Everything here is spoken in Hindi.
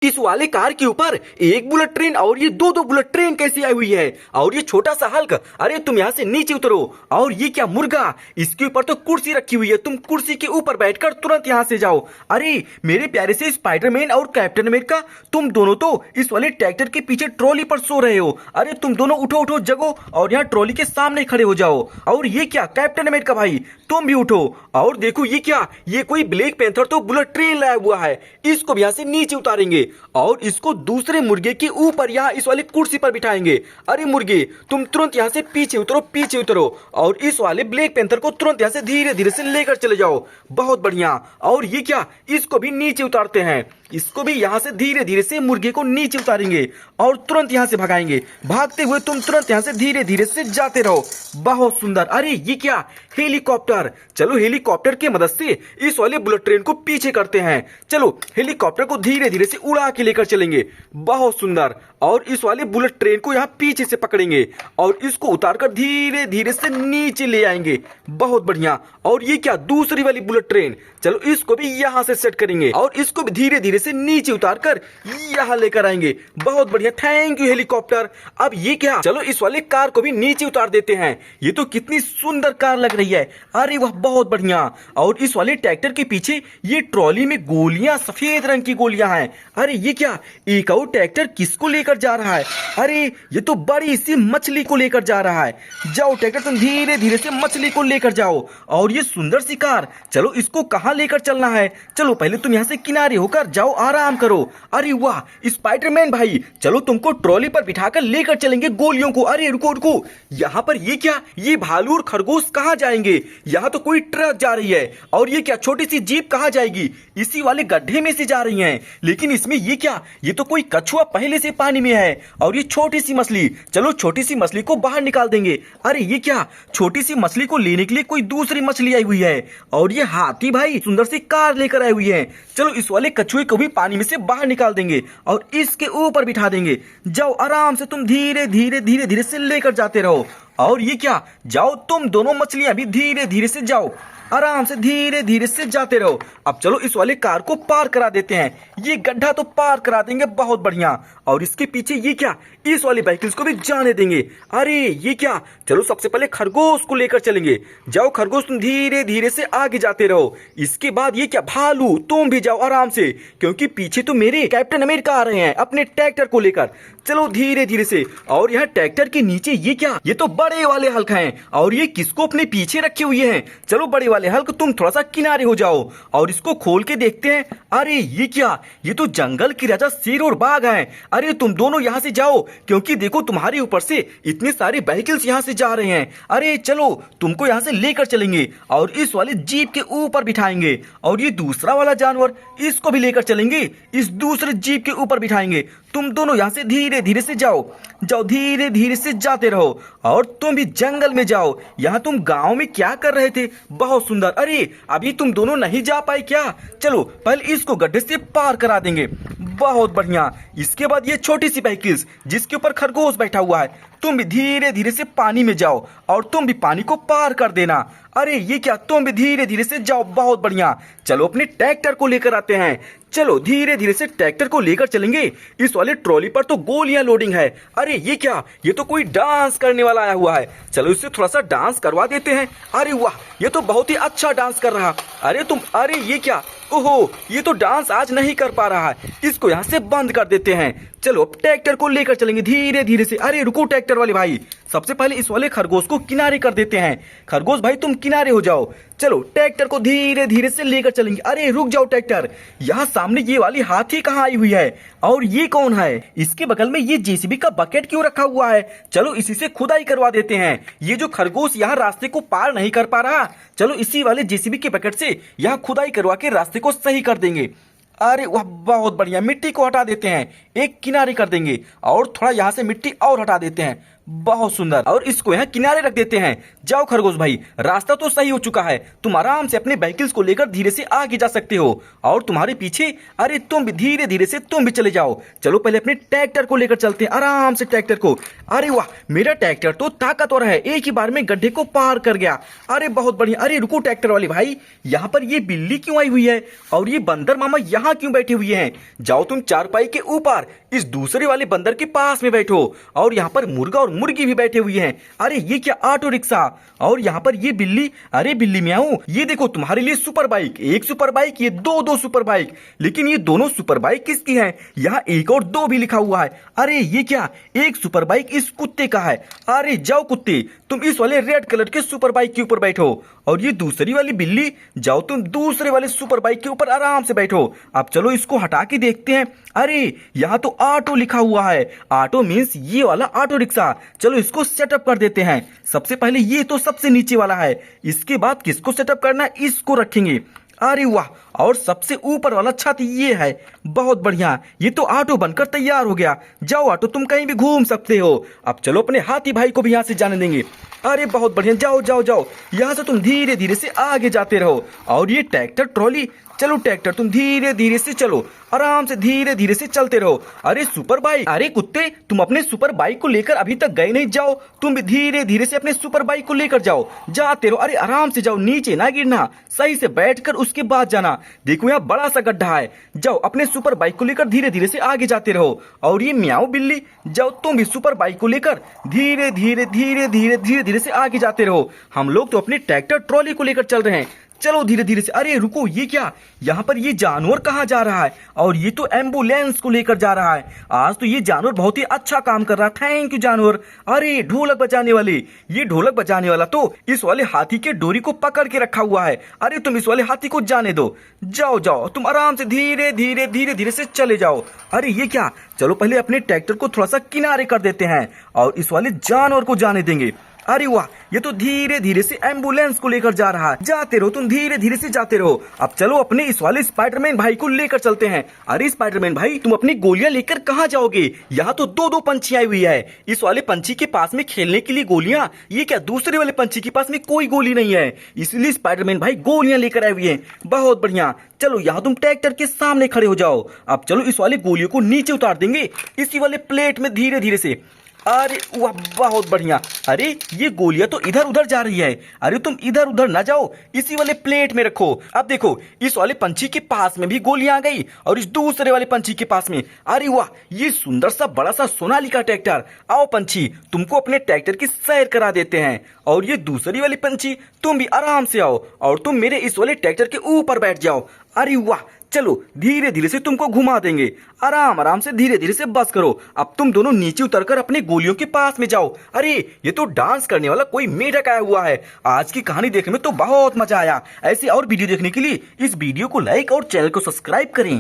इस वाले कार के ऊपर एक बुलेट ट्रेन और ये दो दो बुलेट ट्रेन कैसी आई हुई है। और ये छोटा सा हल्क, अरे तुम यहाँ से नीचे उतरो। और ये क्या मुर्गा, इसके ऊपर तो कुर्सी रखी हुई है, तुम कुर्सी के ऊपर बैठकर तुरंत यहाँ से जाओ। अरे मेरे प्यारे से स्पाइडरमैन और कैप्टन अमेरिका, तुम दोनों तो इस वाले ट्रैक्टर के पीछे ट्रॉली पर सो रहे हो। अरे तुम दोनों उठो उठो, जगो और यहाँ ट्रॉली के सामने खड़े हो जाओ। और ये क्या कैप्टन अमेरिका भाई, तुम भी उठो। और देखो ये क्या, ये कोई ब्लैक पैंथर तो बुलेट ट्रेन लाया हुआ है, इसको भी यहाँ से नीचे उतारेंगे और इसको दूसरे मुर्गे के ऊपर यहाँ इस वाले कुर्सी पर बिठाएंगे। अरे मुर्गे, तुम तुरंत यहाँ से पीछे उतरो, पीछे उतरो और इस वाले ब्लैक पैंथर को तुरंत यहाँ से धीरे धीरे से लेकर चले जाओ। बहुत बढ़िया। और ये क्या, इसको भी नीचे उतारते हैं, इसको भी यहाँ से धीरे धीरे से मुर्गे को नीचे उतारेंगे और तुरंत यहाँ से भगाएंगे। भागते हुए तुम तुरंत यहाँ से धीरे धीरे से जाते रहो। बहुत सुंदर। अरे ये क्या, हेलीकॉप्टर। चलो हेलीकॉप्टर की मदद से इस वाले बुलेट ट्रेन को पीछे करते हैं। चलो हेलीकॉप्टर को धीरे धीरे से उड़ा के लेकर चलेंगे। बहुत सुंदर। और इस वाले बुलेट ट्रेन को यहाँ पीछे से पकड़ेंगे और इसको उतारकर धीरे धीरे से नीचे ले आएंगे। बहुत बढ़िया। और ये क्या, दूसरी वाली बुलेट ट्रेन। चलो इसको भी यहाँ से सेट करेंगे और इसको भी धीरे धीरे से नीचे उतारकर यहाँ लेकर आएंगे। बहुत बढ़िया, थैंक यू हेलीकॉप्टर। अब ये क्या, चलो इस वाले कार को भी नीचे उतार देते हैं। ये तो कितनी सुंदर कार लग रही है। अरे वाह, बहुत बढ़िया। और इस वाले ट्रैक्टर के पीछे ये ट्रॉली में गोलियां, सफेद रंग की गोलियां हैं। अरे ये क्या, एक और ट्रैक्टर किसको लेकर जा रहा है। अरे ये तो बड़ी सी मछली को लेकर जा रहा है। जाओ ट्रैक्टर, तुम धीरे धीरे से मछली को लेकर जाओ। और ये सुंदर सी कार, चलो इसको कहाँ लेकर चलना है। चलो पहले तुम यहाँ से किनारे होकर जाओ, आराम करो। अरे वाह स्पाइडरमैन भाई, चलो तुमको ट्रॉली पर बिठाकर लेकर चलेंगे गोलियों को। अरे रुको रुको, यहाँ पर ये क्या, ये भालू और खरगोश कहाँ जाएंगे। यहाँ तो कोई ट्रक जा रही है। और ये क्या, छोटी सी जीप कहाँ जाएगी, इसी वाले गड्ढे में से जा रही है। लेकिन इसमें ये क्या, ये तो कोई कछुआ पहले से पानी में है। और ये छोटी सी मछली, चलो छोटी सी मछली को बाहर निकाल देंगे। अरे ये क्या, छोटी सी मछली को लेने के लिए कोई दूसरी मछली आई हुई है। और ये हाथी भाई सुंदर सी कार लेकर आई हुई है। चलो इस वाले कछुए को भी पानी में से बाहर निकाल देंगे और इसके ऊपर बिठा देंगे। जाओ आराम से, तुम धीरे धीरे धीरे धीरे से लेकर जाते रहो। और ये क्या, जाओ तुम दोनों मछलियां भी धीरे धीरे से जाओ, आराम से धीरे धीरे से जाते रहो। अब चलो इस वाले कार को पार करा देते हैं, ये गड्ढा तो पार करा देंगे। बहुत बढ़िया। और इसके पीछे ये क्या, इस वाली बाइकिल्स को भी जाने देंगे। अरे ये क्या, चलो सबसे पहले खरगोश को लेकर चलेंगे। जाओ खरगोश, तुम धीरे धीरे से आगे जाते रहो। इसके बाद ये क्या, भालू तुम भी जाओ आराम से, क्योंकि पीछे तो मेरे कैप्टन अमेरिका आ रहे हैं अपने ट्रैक्टर को लेकर। चलो धीरे धीरे से। और यहाँ ट्रैक्टर के नीचे ये क्या, ये तो बड़े वाले हल्क हैं। और ये किसको अपने पीछे रखे हुए हैं। चलो बड़े वाले हल्क, तुम थोड़ा सा किनारे हो जाओ और इसको खोल के देखते हैं। अरे ये क्या, ये तो जंगल की राजा शेर और बाघ हैं। अरे तुम दोनों यहाँ से जाओ, क्योंकि देखो तुम्हारे ऊपर से इतने सारे व्हीकल्स यहाँ से जा रहे हैं। अरे चलो तुमको यहाँ से लेकर चलेंगे और इस वाले जीप के ऊपर बिठाएंगे। और ये दूसरा वाला जानवर, इसको भी लेकर चलेंगे, इस दूसरे जीप के ऊपर बिठाएंगे। तुम दोनों यहाँ से धीरे धीरे से जाओ, जाओ धीरे धीरे से जाते रहो। और तुम भी जंगल में जाओ। यहाँ तुम गांव में क्या कर रहे थे। बहुत सुंदर। अरे अभी तुम दोनों नहीं जा पाए क्या। चलो पहले इसको गड्ढे से पार करा देंगे। बहुत बढ़िया। इसके बाद ये छोटी सी बाइकिल्स जिसके ऊपर खरगोश बैठा हुआ है, तुम भी धीरे धीरे से पानी में जाओ और तुम भी पानी को पार कर देना। अरे ये क्या, तुम भी धीरे धीरे से जाओ। बहुत बढ़िया। चलो अपने ट्रैक्टर को लेकर आते हैं। चलो धीरे धीरे से ट्रैक्टर को लेकर चलेंगे। इस वाले ट्रॉली पर तो गोलियां लोडिंग है। अरे ये क्या, ये तो कोई डांस करने वाला आया हुआ है। चलो इससे थोड़ा सा डांस करवा देते हैं। अरे वाह, ये तो बहुत ही अच्छा डांस कर रहा। अरे तुम, अरे ये क्या, ओहो ये तो डांस आज नहीं कर पा रहा है, इसको यहाँ से बंद कर देते हैं। चलो अब ट्रैक्टर को लेकर चलेंगे धीरे धीरे से। अरे रुको ट्रैक्टर वाले भाई, सबसे पहले इस वाले खरगोश को किनारे कर देते हैं। खरगोश भाई तुम किनारे हो जाओ। चलो ट्रैक्टर को धीरे धीरे से लेकर चलेंगे। अरे रुक जाओ ट्रैक्टर, यहाँ सामने ये वाली हाथी कहाँ आई हुई है। और ये कौन है, इसके बगल में ये जेसीबी का बकेट क्यों रखा हुआ है। चलो इसी से खुदाई करवा देते हैं। ये जो खरगोश यहाँ रास्ते को पार नहीं कर पा रहा, चलो इसी वाले जेसीबी के बकेट से यहाँ खुदाई करवा के रास्ते को सही कर देंगे। अरे वाह, बहुत बढ़िया। मिट्टी को हटा देते हैं, एक किनारे कर देंगे और थोड़ा यहाँ से मिट्टी और हटा देते हैं। बहुत सुंदर। और इसको यहाँ किनारे रख देते हैं। जाओ खरगोश भाई, रास्ता तो सही हो चुका है, तुम आराम से अपने व्हीकल्स को लेकर धीरे से आगे जा सकते हो। और तुम्हारे पीछे अरे तुम भी धीरे धीरे से तुम भी चले जाओ। चलो पहले अपने ट्रैक्टर को लेकर चलते हैं आराम से ट्रैक्टर को। अरे वाह, मेरा ट्रैक्टर तो ताकतवर है, एक ही बार में गड्ढे को पार कर गया। अरे बहुत बढ़िया। अरे रुको ट्रैक्टर वाले भाई, यहाँ पर ये बिल्ली क्यों आई हुई है और ये बंदर मामा यहाँ क्यों बैठे हुए हैं? जाओ तुम चारपाई के ऊपर इस दूसरे वाले बंदर के पास में बैठो। और यहाँ पर मुर्गा और मुर्गी भी बैठे हुए हैं। अरे ये क्या ऑटो रिक्शा, और यहाँ पर ये बिल्ली। अरे बिल्ली म्याऊ, ये देखो तुम्हारे लिए सुपर बाइक, एक सुपर बाइक, ये दो सुपर बाइक। लेकिन ये दोनों सुपर बाइक किसकी है? यहाँ एक और दो भी लिखा हुआ है। अरे ये क्या, एक सुपर बाइक इस कुत्ते का है। अरे जाओ कुत्ते, तुम इस वाले रेड कलर के सुपर बाइक के ऊपर बैठो। और ये दूसरी वाली बिल्ली, जाओ तुम दूसरे वाले सुपर बाइक के ऊपर आराम से बैठो। अब चलो इसको हटा के देखते हैं। अरे यहाँ तो ऑटो लिखा हुआ है, ऑटो मीन्स ये वाला ऑटो रिक्शा। चलो इसको सेटअप कर देते हैं। सबसे पहले ये तो सबसे नीचे वाला है, इसके बाद किसको सेटअप करना है, इसको रखेंगे। अरे वाह, और सबसे ऊपर वाला छत ये है। बहुत बढ़िया, ये तो ऑटो बनकर तैयार हो गया। जाओ ऑटो, तुम कहीं भी घूम सकते हो। अब चलो अपने हाथी भाई को भी यहाँ से जाने देंगे। अरे बहुत बढ़िया, जाओ जाओ जाओ, यहाँ से तुम धीरे धीरे से आगे जाते रहो। और ये ट्रैक्टर ट्रॉली, चलो ट्रैक्टर तुम धीरे धीरे से चलो, आराम से धीरे धीरे से चलते रहो। अरे सुपर बाइक, अरे कुत्ते, तुम अपने सुपर बाइक को लेकर अभी तक गए नहीं, जाओ तुम भी धीरे धीरे से अपने सुपर बाइक को लेकर जाओ, जाते रहो। अरे आराम से जाओ, नीचे ना गिरना, सही से बैठकर उसके बाद जाना। देखो यहाँ बड़ा सा गड्ढा है। जाओ अपने सुपर बाइक को लेकर धीरे धीरे से आगे जाते रहो। और ये म्याऊ बिल्ली, जाओ तुम भी सुपर बाइक को लेकर धीरे धीरे धीरे धीरे धीरे धीरे से आगे जाते रहो। हम लोग तो अपने ट्रैक्टर ट्रॉली को लेकर चल रहे हैं, चलो धीरे धीरे से। अरे रुको, ये क्या, यहाँ पर ये जानवर कहाँ जा रहा है? और ये तो एम्बुलेंस को लेकर जा रहा है। आज तो ये जानवर बहुत ही अच्छा काम कर रहा है, थैंक यू जानवर। अरे ढोलक बजाने वाले, ये ढोलक बजाने वाला तो इस वाले हाथी के डोरी को पकड़ के रखा हुआ है। अरे तुम इस वाले हाथी को जाने दो, जाओ जाओ, तुम आराम से धीरे धीरे धीरे धीरे से चले जाओ। अरे ये क्या, चलो पहले अपने ट्रैक्टर को थोड़ा सा किनारे कर देते हैं और इस वाले जानवर को जाने देंगे। अरे वाह, ये तो धीरे धीरे से एम्बुलेंस को लेकर जा रहा है। जाते रहो तुम, धीरे धीरे से जाते रहो। अब चलो अपने इस वाले स्पाइडरमैन भाई को लेकर चलते हैं। अरे स्पाइडरमैन भाई, तुम अपनी गोलियां लेकर कहाँ जाओगे? यहाँ तो दो पंछी आई हुई है। इस वाले पंछी के पास में खेलने के लिए गोलियां, ये क्या दूसरे वाले पंछी के पास में कोई गोली नहीं है, इसलिए स्पाइडरमैन भाई गोलियां लेकर आए हुए हैं। बहुत बढ़िया, चलो यहाँ तुम ट्रैक्टर के सामने खड़े हो जाओ। अब चलो इस वाले गोलियों को नीचे उतार देंगे इसी वाले प्लेट में धीरे धीरे से। अरे वाह, बहुत बढ़िया। अरे ये गोलियां तो इधर उधर जा रही है। अरे तुम इधर उधर ना जाओ, इसी वाले प्लेट में रखो। अब देखो इस वाले पंछी के पास में भी गोलियां आ गई और इस दूसरे वाले पंछी के पास में। अरे वाह, ये सुंदर सा बड़ा सा सोनालिका ट्रैक्टर। आओ पंछी, तुमको अपने ट्रैक्टर की सैर करा देते हैं। और ये दूसरी वाली पंछी, तुम भी आराम से आओ और तुम मेरे इस वाले ट्रैक्टर के ऊपर बैठ जाओ। अरे वाह, चलो धीरे धीरे से तुमको घुमा देंगे, आराम आराम से धीरे धीरे से बस करो। अब तुम दोनों नीचे उतरकर अपने गोलियों के पास में जाओ। अरे ये तो डांस करने वाला कोई मेढक आया हुआ है। आज की कहानी देखने में तो बहुत मजा आया। ऐसे और वीडियो देखने के लिए इस वीडियो को लाइक और चैनल को सब्सक्राइब करें।